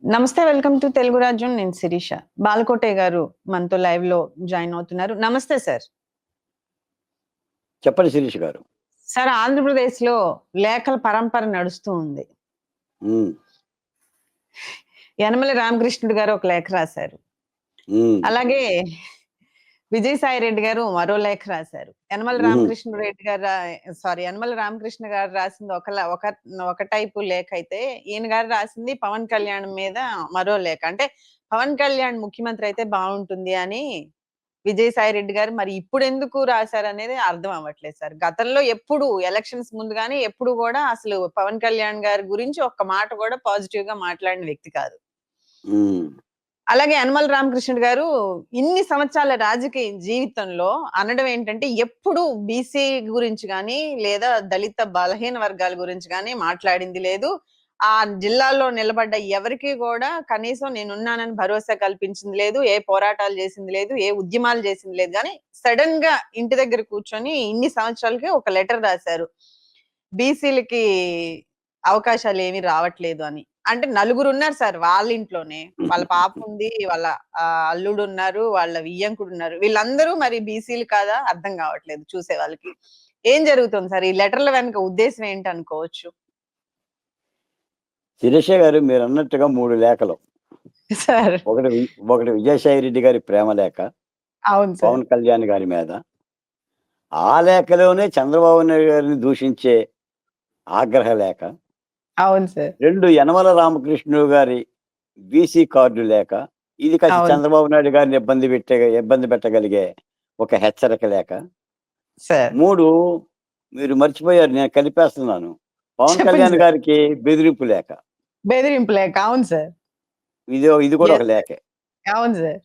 నమస్తే. Welcome to Telugu రాజ్యం. నేను శిరీష. బాలకోటయ్య గారు మనతో లైవ్‌లో జాయిన్ అవుతున్నారు. నమస్తే సార్. చెప్పండి శిరీష్ గారు. సార్, ఆంధ్రప్రదేశ్‌లో లేఖల పరంపర నడుస్తూ ఉంది. హ్మ్. యనమల రామకృష్ణుడు గారు ఒక లేఖ రాశారు. హ్మ్. అలాగే విజయసాయి రెడ్డి గారు మరో లేఖ రాశారు. హుహు. యనమల రామకృష్ణ గారు రాసింది ఒక టైపు లేఖ అయితే, ఈయన గారు రాసింది పవన్ కళ్యాణ్ మీద మరో లేఖ. అంటే పవన్ కళ్యాణ్ ముఖ్యమంత్రి అయితే బావుంటుంది అని విజయసాయి రెడ్డి గారు మరి ఇప్పుడెందుకు రాశారనేది అర్థం అవ్వట్లేదు సార్. గతంలో ఎప్పుడు ఎలక్షన్స్ ముందు గాని ఎప్పుడు గూడా అసలు పవన్ కళ్యాణ్ గారి గురించి ఒక్క మాట గూడా పాజిటివ్‌గా మాట్లాడిన వ్యక్తి కాదు. హ్మ్. అలాగే యనమల రామకృష్ణుడు గారు ఇన్ని సంవత్సరాల రాజకీయ జీవితంలో అనడం ఏంటంటే, ఎప్పుడు బీసీ గురించి గాని, లేదా దళిత బలహీన వర్గాల గురించి గాని మాట్లాడింది లేదు. ఆ జిల్లాలో నిలబడ్డ ఎవరికీ గూడా కనీసం నేనున్నానని భరోసా కల్పించింది లేదు. ఏ పోరాటాలు చేసింది లేదు. ఏ ఉద్యమాలు చేసింది లేదు గానీ, సడెన్‌గా ఇంటి దగ్గర కూర్చొని ఇన్ని సంవత్సరాలకి ఒక లెటర్ రాశారు. బీసీలకి అవకాశాలేమి రావట్లేదు అని. అంటే నలుగురున్నారు సార్ వాళ్ళింట్లోనే. వాళ్ళ పాపుంది, వాళ్ళ అల్లుడున్నారు, వాళ్ళ వియ్యంకుడున్నారు. వీళ్ళందరూ మరి బీసీలు కాదా? అర్థం గావట్లేదు చూసే వాళ్ళకి. ఏం జరుగుతుంది సార్? ఈ లెటర్‌ల వెనక ఉద్దేశ్యం ఏంటనుకోవచ్చు? శిరీష గారు మీరన్నట్టుగా 3 లేఖలు. సార్. ఒకటి విజయసాయి రెడ్డి గారి ప్రేమ లేఖ, అవును సార్. పవన్ కళ్యాణ్ గారి మీద. ఆ లేఖలోనే చంద్రబాబు నాయుడు గారిని దూషించే ఆగ్రహ లేఖ. అవును సార్. 2 యనమల రామకృష్ణుడు గారి బీసీ కార్డు లేఖ. ఇది కాస్త అవును చంద్రబాబు నాయుడు గారిని ఇబ్బంది పెట్టగలిగే ఒక హెచ్చరిక లేఖ. సార్. 3 మీరు మర్చిపోయారు, నేను కలిపేస్తున్నాను. పవన్ చెప్పండి కళ్యాణ్ సార్. గారికి బెదిరింపు లేఖ. బెదిరింపు లేఖ. అవును సార్. ఇది కూడా ఒక యెస్ సార్. లేఖే. అవును సార్.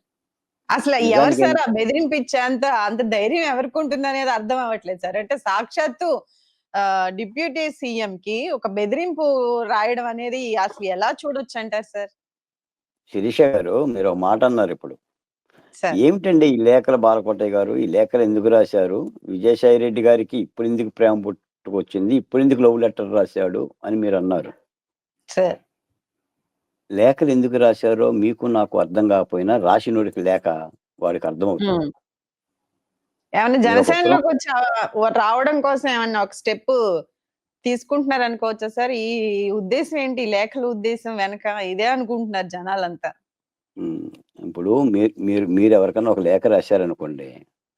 అసల ఎవరు నిజానికి సార్ ఆ బెదిరింపిచ్చే అంత ధైర్యం ఎవరికుంటుందనేది అర్థం అవ్వట్లేదు సార్. అంటే సాక్షాత్తు డిప్యూటీ సీఎంకి ఒక బెదిరింపు రాయడం అనేది అసలు ఎలా చూడొచ్చంటారు సార్? శిరీష గారు, మీరు ఒక మాట అన్నారిప్పుడు. సార్. ఏమిటండి ఈ లేఖలు బాలకోటయ్య గారు? ఈ లేఖలు ఎందుకు రాశారు? విజయసాయి రెడ్డి గారికి ఇప్పుడెందుకు ప్రేమ పుట్టుకొచ్చింది? ఇప్పుడెందుకు లవ్ లెటర్ రాశాడు అని మీరన్నారు. సార్. లేఖలు ఎందుకు రాశారో మీకు నాకు అర్థం కాకపోయినా రాసినోడికి లేఖ వాడికి అర్థమవుతుంది. హ్మ్. ఏమన్నా మీరొక ఉత్తరం జనసేనలోకొచ్చి రావడం కోసం ఏమన్నా ఒక స్టెప్పు తీసుకుంటున్నారనుకోవచ్చా సార్? ఈ ఉద్దేశ్యం ఏంటి? ఈ లేఖల ఉద్దేశ్యం వెనక ఇదే అనుకుంటున్నారు జనాలంతా. హ్మ్. ఇప్పుడు మీరెవరికన్నా ఒక లేఖ రాశారనుకోండి,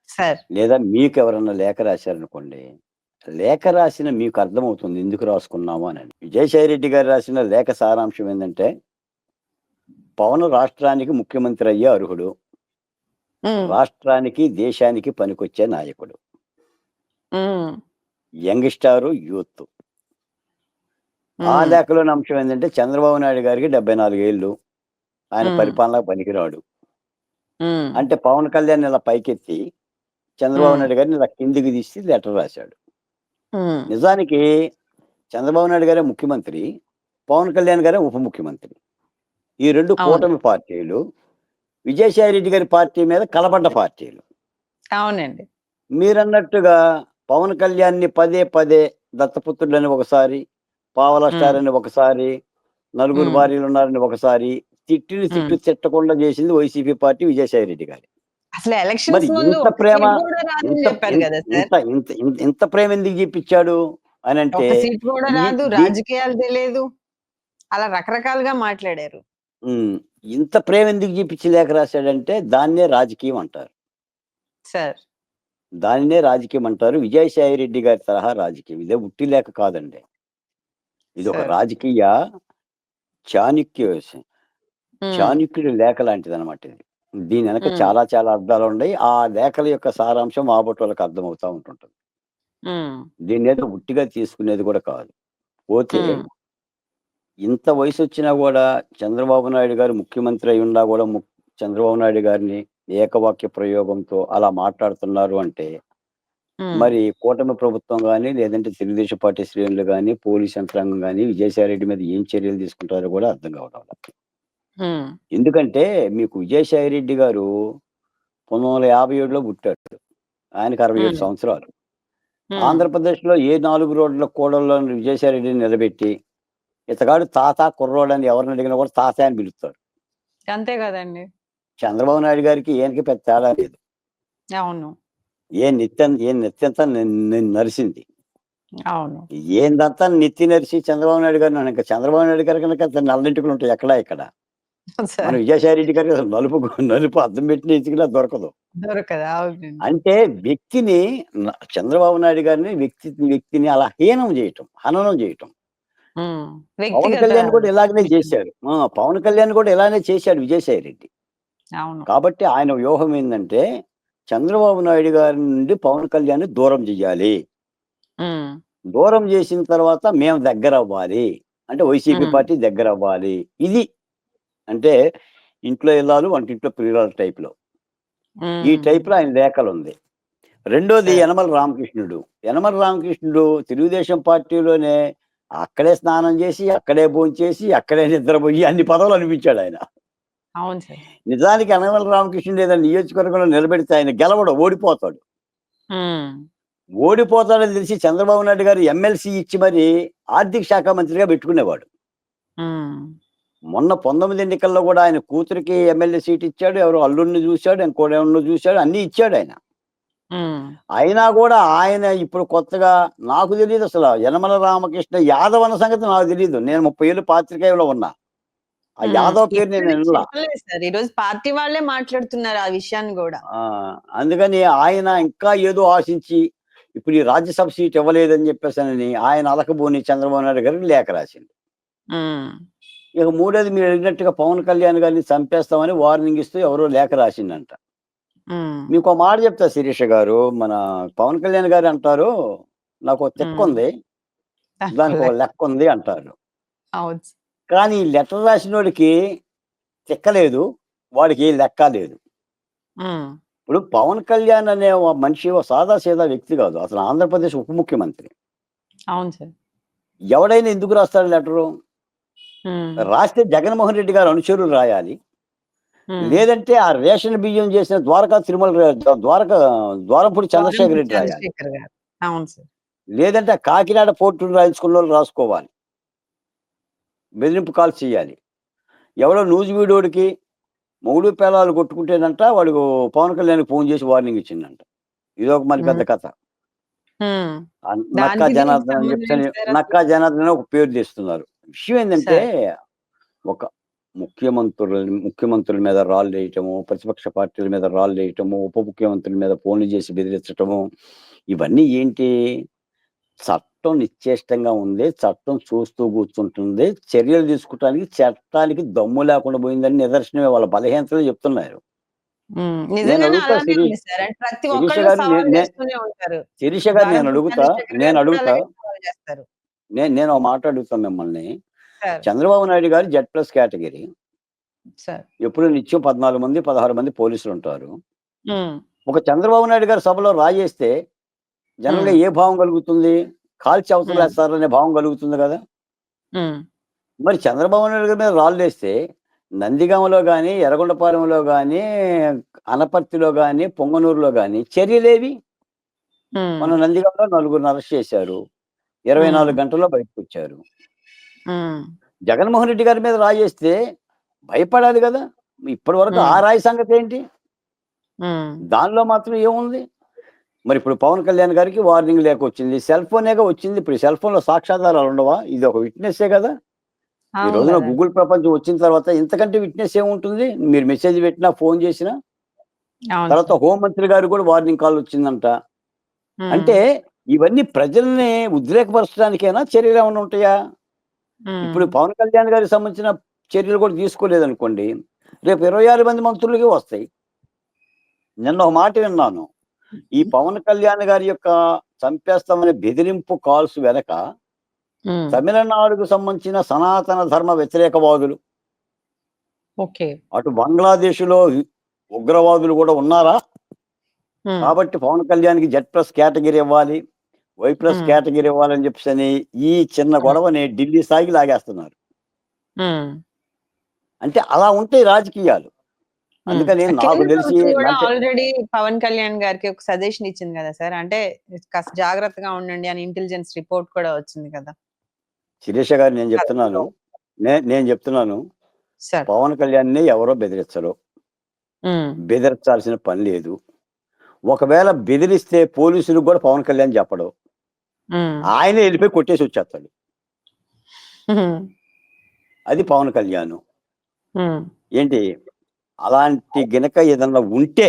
సార్. లేదా మీకెవరన్నా లేఖ రాశారనుకోండి, లేఖ రాసిన మీకు అర్థమవుతుంది ఎందుకు రాసుకున్నాము అని. విజయసాయి రెడ్డి గారు రాసిన లేఖ సారాంశం ఏందంటే, పవన్ రాష్ట్రానికి ముఖ్యమంత్రి అయ్యే అర్హుడు. హ్మ్. రాష్ట్రానికి, దేశానికి పనికొచ్చే నాయకుడు. హ్మ్. Young star, youth. ఆ హ్మ్. లేఖలోని అంశం ఏందంటే, చంద్రబాబు నాయుడు గారికి 74 ఏళ్ళు. ఆయన హ్మ్. పరిపాలనకు పనికిరాడు. హ్మ్. అంటే పవన్ కళ్యాణ్ ఇలా పైకెత్తి, చంద్రబాబు హ్మ్. నాయుడు గారిని ఇలా కిందికి తీసి లెటర్ రాశాడు. హ్మ్. నిజానికి చంద్రబాబు నాయుడు గారే ముఖ్యమంత్రి. పవన్ కళ్యాణ్ గారే ఉప ముఖ్యమంత్రి. ఈ 2 అవును. కూటమి పార్టీలు విజయసాయి రెడ్డి గారి పార్టీ మీద కలబడ్డ పార్టీలు. అవునండి. మీరన్నట్టుగా పవన్ కళ్యాణ్‌ని పదే పదే దత్తపుత్రుడని ఒకసారి, పావలా హ్మ్. స్టార్ అని ఒకసారి, నలుగురు హ్మ్. భార్యలున్నారని ఒకసారి, హ్మ్. తిట్టకుండా చేసింది వైసీపీ పార్టీ విజయసాయి రెడ్డి గారే. అసలు మరి ఎలక్షన్స్ ముందు ఇంత ఒక్క ప్రేమ, సీట్ గూడా రాదని ఇంత జెప్పారు ఇంత గదా సార్! ఇంత ఇంత ఇంత ఇంత ప్రేమ ఎందుకు చూపిచ్చాడు అనంటే, ఒక్క సీట్ గూడా ఈ రాదు. దీ రాజకీయాలు తెలీదు. అలా రకరకాలుగా మాట్లాడారు. హ్మ్. ఇంత ప్రేమ ఎందుకు చూపిచ్చి లేఖ రాసాడంటే, దాన్నే రాజకీయం అంటారు. సార్. దానినే రాజకీయం అంటారు. విజయసాయి రెడ్డి గారి తరహా రాజకీయం. ఇదే ఉట్టి లేఖ కాదండి. ఇదొక సార్. రాజకీయ చాణక్య హ్మ్. చాణక్యుడి లేఖ లాంటిదనమాట ఇది. దీని వెనక హ్మ్. చాలా చాలా అర్థాలుండయి. ఆ లేఖల యొక్క సారాంశం మాబోటోళ్ళకి అర్థమవుతా ఉంటుంటది. హ్మ్. దీన్నేదో ఉట్టిగా తీసుకునేది కూడా కాదు. పోతే హ్మ్. ఇంత వయసొచ్చినా గూడా చంద్రబాబు నాయుడు గారు ముఖ్యమంత్రి అయ్యుండా గూడా చంద్రబాబు నాయుడు గారిని ఏకవాక్య ప్రయోగంతో అలా మాట్లాడుతున్నారు అంటే, హ్మ్. మరి కూటమి ప్రభుత్వం గాని, లేదంటే తెలుగుదేశం పార్టీ శ్రేణులు గాని, పోలీస్ యంత్రాంగం గాని, విజయసాయి రెడ్డి మీద ఏం చర్యలు తీసుకుంటారో గూడా అర్థం కావడం లా. హ్మ్. ఎందుకంటే మీకు విజయసాయి రెడ్డి గారు 1957లో పుట్టాడు. ఆయనకి 67 హ్మ్. సంవత్సరాలు. హ్మ్. ఆంధ్రప్రదేశ్‌లో ఏ 4 రోడ్ల కూడల్లో విజయసాయి రెడ్డిని నిలబెట్టి, ఇతగాడు తాత కుర్రోడని ఎవరిని అడిగినా కూడా తాత అని పిలుస్తాడు. అంతే కదండి. చంద్రబాబు నాయుడు గారికి ఈయనకి పెద్ద తేడా లేదు. అవును. ఏ నెత్తంతా నరిసింది. అవును. ఏందంతా నెత్తి నరిసి చంద్రబాబు నాయుడు గారు ఇంకా చంద్రబాబు నాయుడు గారి కనుక నల్లెంటుకలు ఉంటాయి ఎక్కడ ఇక్కడ. మన సార్ విజయసాయి రెడ్డి గారికి అసలు నలుపు అద్దం పెట్టిన ఇటుకలా దొరకదు. దొరకదు. అవునండి. అంటే వ్యక్తిని చంద్రబాబు నాయుడు గారిని వ్యక్తిని అలా హీనం చేయటం, హననం చేయటం. హ్మ్. పవన్ వ్యక్తిగత కళ్యాణ్ కూడా ఇలాగనే దూషణ. చేశారు. పవన్ కళ్యాణ్ కూడా ఇలానే చేశాడు విజయసాయి రెడ్డి. అవును. కాబట్టి ఆయన వ్యూహం ఏందంటే చంద్రబాబు నాయుడు గారి నుండి పవన్ కళ్యాణ్‌ని దూరం చేయాలి. హ్మ్. దూరం చేసిన తర్వాత మేము దగ్గరవ్వాలి. అంటే వైసీపీ హ్మ్. పార్టీ దగ్గరవ్వాలి. ఇది అంటే ఇంట్లో ఇల్లాలు, వంటింట్లో ప్రియురాలు టైప్‌లో. ఈ హ్మ్. టైప్‌లో ఆయన లేఖలుంది. రెండోది సార్. యనమల రామకృష్ణుడు. యనమల రామకృష్ణుడు తెలుగుదేశం పార్టీలోనే అక్కడే స్నానం చేసి, అక్కడే భోంచేసి, అక్కడే నిద్రపోయి అన్ని పదవులు అనిపించాడాయన. అవును సార్. నిజానికి యనమల రామకృష్ణుడు ఏదైనా నియోజకవర్గంలో నిలబెడితే ఆయన గెలవడు, ఓడిపోతాడు. హ్మ్. ఓడిపోతాడని తెలిసి చంద్రబాబు నాయుడు గారు ఎమ్మెల్సీ ఇచ్చి మరి ఆర్థిక శాఖ మంత్రిగా పెట్టుకునేవాడు. హ్మ్. మొన్న 19 ఎన్నికల్లో కూడా ఆయన కూతురికి ఎమ్మెల్యే సీట్ ఇచ్చాడు. ఎవరో అల్లుడిని చూసాడు, ఇంకోడెవరినో చూసాడు. అన్నీ ఇచ్చాడాయన. హ్మ్. అయినా కూడా ఆయన ఇప్పుడు కొత్తగా నాకు తెలీదసల. యనమల రామకృష్ణ యాదవ్ అన్న సంగతి నాకు తెలీదు. నేను 30 ఏళ్ళు పాత్రికేయులో ఉన్నా. ఆ హ్మ్. యాదవ్ పేరు ఎక్కడి నేను నుంచి వినలా. చెప్పలేదు సార్. ఈరోజు పార్టీ వాళ్ళే మాట్లాడుతున్నారు ఆ విషయాన్ని గూడా. ఆ! అందుకని ఆయన ఇంకా ఏదో ఆశించి ఇప్పుడు ఈ రాజ్యసభ సీట్ ఇవ్వలేదని చెప్పేసనని ఆయన అలకబోని చంద్రబాబు నాయుడు గారికి లేఖ రాసిండు. హ్మ్. ఇక మూడోది మీరు అడిగినట్టుగా పవన్ కళ్యాణ్ గారిని చంపేస్తామని వార్నింగ్ ఇస్తూ ఎవరో లేఖ రాసిండంట. హ్మ్. మీకో మాట చెప్తా శిరీష గారు. మన పవన్ కళ్యాణ్ గారు అంటారు, "నాకో హ్మ్. తిక్కుంది. దానికో దానికో లెక్క. లెక్కుంది" అంటారు. అవును. కానీ ఈ లెటర్ రాసినోడికి తిక్క లేదు. వాడికి ఏ లెక్క లేదు. హ్మ్. ఇప్పుడు పవన్ కళ్యాణ్ అనే మనిషి ఓ సాదా సీదా వ్యక్తి కాదు. అసలు ఆంధ్రప్రదేశ్ ఉప ముఖ్యమంత్రి. అవును సార్. ఎవడైనా ఎందుకు రాస్తాడు లెటరు? హ్మ్. రాస్తే జగన్మోహన్ రెడ్డి గారి అనుచరులు రాయాలి. హ్మ్. లేదంటే ఆ రేషన్ బియ్యం చేసిన ద్వారకా తిరుమల ద్వారంపూడి చంద్రశేఖర్ ద్వారంపూడి రెడ్డి రాయాలి. చంద్రశేఖర్ గారు. అవును సార్. లేదంటే ఆ కాకినాడ పోర్టును రాయించుకున్నోళ్ళు రాసుకోవాలి. బెదిరింపు కాల్స్ చేయాలి. ఎవడో నూజివీడోడికి మొగుడు పెళ్ళాలు కొట్టుకుంటేనంట వాడు పవన్ కళ్యాణ్‌కి ఫోన్ చేసి వార్నింగ్ ఇచ్చిండంట. ఇదొక మరి పెద్ద హ్మ్. కథ. హ్మ్. నక్కా దానికి దీనికి జనార్దన్ అని సంబంధం చెప్పేసని ఏంటి సార్ అసలు? నక్కా జనార్దన్ అని ఒక పేరు తెస్తున్నారు. విషయం ఏందంటే సార్. ఒక ముఖ్యమంత్రుల మీద రాళ్ళేయటము, ప్రతిపక్ష పార్టీల మీద రాళ్ళేయటము, ఉప ముఖ్యమంత్రుల మీద ఫోన్‌లు చేసి బెదిరించటము, ఇవన్నీ ఏంటి? చట్టం నిశ్చేష్టంగా ఉంది. చట్టం చూస్తూ కూర్చుంటుంది. చర్యలు తీసుకోవటానికి చట్టానికి దమ్ము లేకుండా పోయిందని నిదర్శనమే వాళ్ళ బలహీనతలే చెప్తున్నారు. హ్మ్. నేను నిజంగానే అడుగుతా అలానే ఉంది సార్. అంటే ప్రతి శిరీష ఒక్కళ్ళు గారు సవాల్ చేస్తూనే ఉంటారు. శిరీష గారు ద్వారంపూడి చంద్రశేఖర్ గారు కూడా అలాగే సవాల్ చేస్తారు. నేను ఒక మాట అడుగుతా మిమ్మల్ని. సార్. చంద్రబాబు నాయుడు గారు జెడ్+ కేటగిరీ. సార్. ఎప్పుడు నిత్యం 14 మంది, 16 మంది పోలీసులుంటారు. హ్మ్. ఒక చంద్రబాబు నాయుడు గారి సభలో రాయేస్తే హ్మ్. జనరల్‌గా ఏ భావం కలుగుతుంది? కాల్చి హ్మ్. అవతలేస్తారనే భావం కలుగుతుంది గదా! హ్మ్. మరి చంద్రబాబు నాయుడు గారి మీద రాళ్ళేస్తే నందిగామలో గాని, ఎర్రగొండపాలెంలో గాని, అనపర్తిలో గాని, పొంగనూరులో గాని చర్యలేవి? హ్మ్. మొన్న నందిగామలో నలుగురిని అరెస్ట్ చేశారు. హ్మ్. 24 గంటల్లో బయటకొచ్చారు. హ్మ్. జగన్మోహన్ రెడ్డి గారి మీద రాయేస్తే భయపడాలి గదా! ఇప్పటి వరకు ఆ హ్మ్. రాయి సంగతేంటి? హ్మ్. దానిలో మాత్రం ఏముంది? మరిప్పుడు పవన్ కళ్యాణ్ గారికి వార్నింగ్ లేఖొచ్చింది. సెల్ ఫోనేగా వచ్చింది. ఇప్పుడు సెల్ ఫోన్‌లో సాక్ష్యాధారాలు ఉండవా? ఇదొక విట్‌నెస్సే గదా! ఈ అవును రోజున గదా! గూగుల్ ప్రపంచం వచ్చిన తర్వాత ఇంతకంటే విట్‌నెస్ ఏముంటుంది? మీరు మెసేజ్ పెట్టినా, ఫోన్ చేసినా. అవును తర్వాత సార్. హోం మంత్రి గారికి కూడా వార్నింగ్ కాల్ వచ్చిందంట. హ్మ్. అంటే ఇవన్నీ ప్రజల్ని ఉద్రేకపరచడానికేనా? చర్యలేమన్నా ఉంటాయా? హ్మ్. ఇప్పుడు పవన్ కళ్యాణ్ గారికి సంబంధించిన చర్యలు కూడా తీసుకోలేదనుకోండి. రేపు 26 మంది మంత్రులకి వస్తాయి. నిన్న ఒక మాట విన్నాను. ఈ పవన్ కళ్యాణ్ గారి యొక్క చంపేస్తామనే బెదిరింపు కాల్స్ వెనక హ్మ్. తమిళనాడుకు సంబంధించిన సనాతన ధర్మ వ్యతిరేకవాదులు, ఓకే. అటు బంగ్లాదేశ్‌లో ఉగ్రవాదులు గూడా ఉన్నారా? హ్మ్. కాబట్టి పవన్ కళ్యాణ్‌కి జెడ్+ కేటగిరీ ఇవ్వాలి. వై+ హ్మ్. కేటగిరీ ఇవ్వాలని చెప్పేసని ఈ చిన్న హ్మ్. గొడవని ఢిల్లీ స్థాయికి లాగేస్తున్నారు. హ్మ్. అంటే అలా ఉంటాయి రాజకీయాలు. హ్మ్. అందుకని నాకు కేంద్ర తెలిసి ప్రభుత్వం గూడా అంటే ఆల్రెడీ పవన్ కళ్యాణ్ గారికి ఒక సజెషన్ ఇచ్చింది గదా సార్. అంటే కాస్త జాగ్రత్తగా ఉండండి అని ఇంటెలిజెన్స్ రిపోర్ట్ కూడా వచ్చింది కదా! శిరీష గారు నేను చెప్తున్నాను. నేను చెప్తున్నాను. సార్. పవన్ కళ్యాణ్‌ని ఎవరో బెదిరించరు. హ్మ్. బెదిరించాల్సిన పని లేదు. ఒకవేళ బెదిరిస్తే పోలీసులకు కూడా పవన్ కళ్యాణ్ చెప్పడు. హ్మ్. ఆయనే ఎళ్ళిపోయి కొట్టేసి వచ్చేస్తాడు. హ్మ్. అది పవన్ కళ్యాణ్. హ్మ్. ఏంటి అలాంటి గనక ఏదన్నా ఉంటే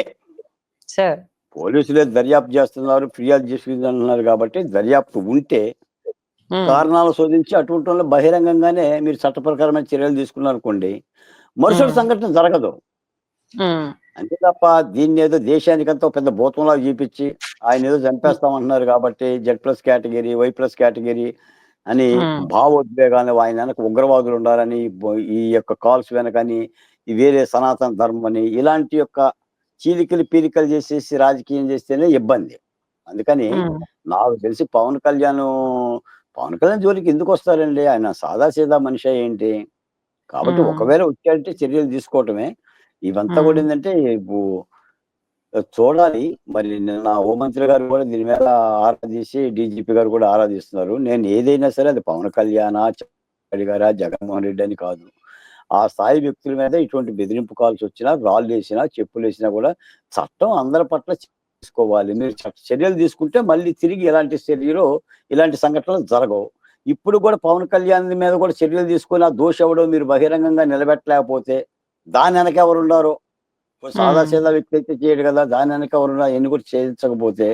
సార్. పోలీసులే దర్యాప్తు చేస్తున్నారు, ఫిర్యాదు చేసుకుంటున్నారు కాబట్టి దర్యాప్తు ఉంటే హ్మ్. కారణాలు శోధించి అటువంటోళ్ళని బహిరంగంగానే మీరు చట్ట ప్రకారమైన చర్యలు తీసుకున్నారనుకోండి, మరుసటి హ్మ్. సంఘటన జరగదు. హ్మ్. అంతే తప్ప దీన్నేదో దేశానికంతా ఒక పెద్ద భూతంలాగా చూపిచ్చి, ఆయనేదో హ్మ్. చంపేస్తామంటున్నారు కాబట్టి జెడ్+ కేటగిరీ, వై+ కేటగిరీ అని హ్మ్. భావోద్వేగాలు ఆయన వెనక ఉగ్రవాదులుండాలని, ఈ యొక్క కాల్స్ వెనకని, ఈ వేరే సనాతన ధర్మం అని, ఇలాంటి యొక్క చీలికలు, పీలికలు చేసేసి రాజకీయం చేస్తేనే ఇబ్బంది. అందుకని హ్మ్. నాకు తెలిసి పవన్ కళ్యాణ్ జోలికి ఎందుకొస్తారండి? ఆయన సాదా సీదా మనిషా ఏంటి? కాబట్టి హ్మ్. ఒకవేళ వచ్చాడంటే చర్యలు తీసుకోవటమే. ఇవంతా కూడా హ్మ్. ఏందంటే చూడాలి. మరి నిన్న హోంమంత్రి గారు కూడా దీని మీద ఆరా తీసి డీజీపీ గారు కూడా ఆరా తీస్తున్నారు. నేను ఏదైనా సరే అది పవన్ కళ్యాణా, చంద్రబాబు గారా, జగన్మోహన్ రెడ్డి అని కాదు. ఆ స్థాయి వ్యక్తుల మీద ఇటువంటి బెదిరింపు కాల్స్ వచ్చినా, రాళ్ళేసినా, చెప్పులేసినా కూడా చట్టం అందరి పట్ల తీసుకోవాలి. మీరు చర్యలు తీసుకుంటే మళ్ళీ తిరిగి ఇలాంటి సంఘటనలు జరగవు. ఇప్పుడు కూడా పవన్ కళ్యాణ్ మీద కూడా చర్యలు తీసుకొని ఆ దోషి ఎవడో మీరు బహిరంగంగా నిలబెట్టలేకపోతే దాని వెనక ఎవరుండారో సాదా హ్మ్. సీదా వ్యక్తి అయితే చేయడు కదా! దాని వెనక ఎవరున్నా ఎన్ని కూడా చేయించకపోతే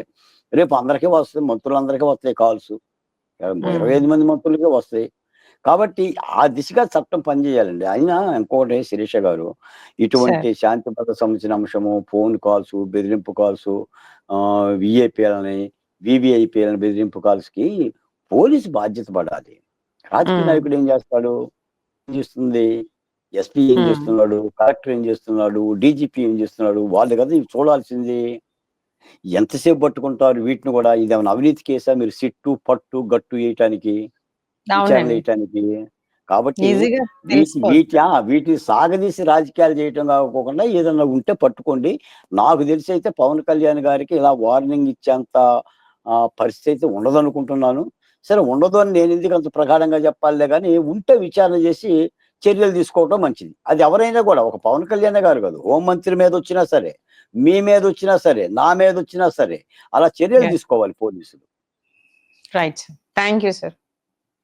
రేపు అందరికీ వస్తది. మంత్రులందరికీ వస్తాయి కాల్సు. హ్మ్. 25 మంది మంత్రులకే వస్తాయి. కాబట్టి ఆ దిశగా చట్టం పనిచేయాలండి. అయినా ఇంకొకటి శిరీష గారు, సార్. ఇటువంటి శాంతి భద్రతకు సంబంధించిన అంశము, ఫోన్ కాల్సు, బెదిరింపు కాల్సు, వీఐపీలని, వీవీఐపీలని బెదిరింపు కాల్స్‌కి పోలీసు బాధ్యత పడాలి. రాజకీయ హ్మ్. నాయకుడు ఏం చేస్తాడు? ఏం చేస్తుంది? ఎస్పీ ఏం హ్మ్. చేస్తున్నాడు? కలెక్టర్ ఏం చేస్తున్నాడు? డీజీపీ ఏం చేస్తున్నాడు? వాళ్ళు కదా ఇవి చూడాల్సింది. ఎంతసేపు పట్టుకుంటారు వీటిని గూడా? ఇదేమన్నా అవినీతి కేసా? మీరు సిట్టు, పట్టు, గట్టు ఏయటానికి, అవునండి. విచారణలేయటానికి. కాబట్టి ఈజీగా తెలిసిపోద్ది. వీటిని సాగదీసి రాజకీయాలు చేయటం కాకోకుండా ఏదన్నా ఉంటే పట్టుకోండి. నాకు తెలిసైతే పవన్ కళ్యాణ్ గారికి ఇలా వార్నింగ్ ఇచ్చేంత పరిస్థితి అయితే ఉండదనుకుంటున్నాను. సరే ఉండదు అని నేనెందుకు అంత ప్రగాఢంగా చెప్పాలిలే గానీ, ఉంటే విచారణ చేసి చర్యలు తీసుకోవటం మంచిది. అది ఎవరైనా గూడా ఒక పవన్ కళ్యాణే గారు కాదు. హోంమంత్రి మీదొచ్చినా సరే, మీ మీదొచ్చినా సరే, నా మీదొచ్చినా సరే, అలా చర్యలు యాహ్! తీసుకోవాలి పోలీసులు. Right sir. Thank you sir.